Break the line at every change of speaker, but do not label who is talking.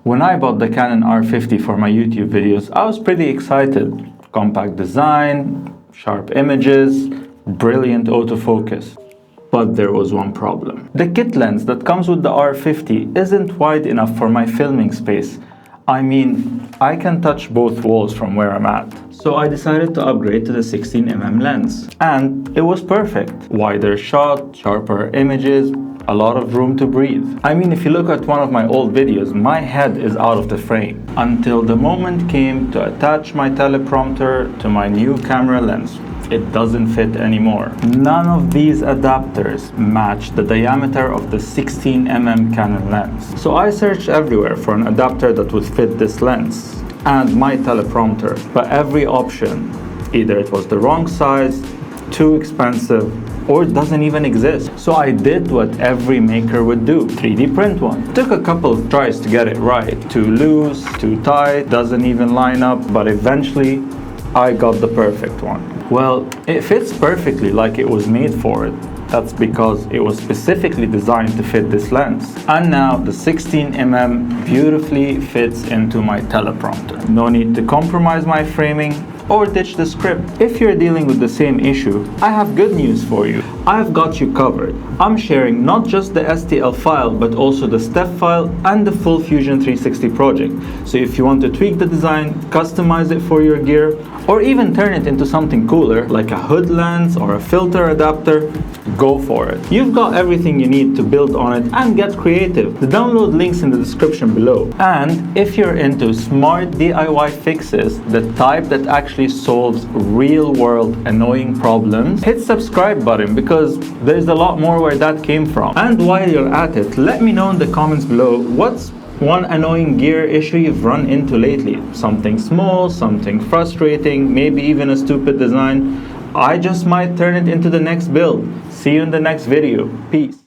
When I bought the Canon R50 for my YouTube videos, I was pretty excited. Compact design, sharp images, brilliant autofocus. But there was one problem. The kit lens that comes with the R50 isn't wide enough for my filming space. I mean, I can touch both walls from where I'm at. So I decided to upgrade to the 16mm lens. And it was perfect. Wider shot, sharper images, a lot of room to breathe. I mean, if you look at one of my old videos, my head is out of the frame. Until the moment came to attach my teleprompter to my new camera lens. It doesn't fit anymore. None of these adapters match the diameter of the 16mm Canon lens. So I searched everywhere for an adapter that would fit this lens and my teleprompter, but every option, either it was the wrong size, too expensive, or it doesn't even exist. So I did what every maker would do, 3D print one. Took a couple of tries to get it right. Too loose, too tight, doesn't even line up, but eventually I got the perfect one. Well, it fits perfectly like it was made for it. That's because it was specifically designed to fit this lens. And now the 16mm beautifully fits into my teleprompter. No need to compromise my framing or ditch the script. If you're dealing with the same issue, I have good news for you. I've got you covered. I'm sharing not just the STL file, but also the step file and the full Fusion 360 project. So if you want to tweak the design, customize it for your gear, or even turn it into something cooler, like a hood lens or a filter adapter, go for it. You've got everything you need to build on it and get creative. The download link's in the description below. And if you're into smart DIY fixes, the type that actually solves real-world annoying problems, hit subscribe button because there's a lot more where that came from. And while you're at it, let me know in the comments below what's one annoying gear issue you've run into lately. Something small, something frustrating, maybe even a stupid design. I just might turn it into the next build. See you in the next video. Peace.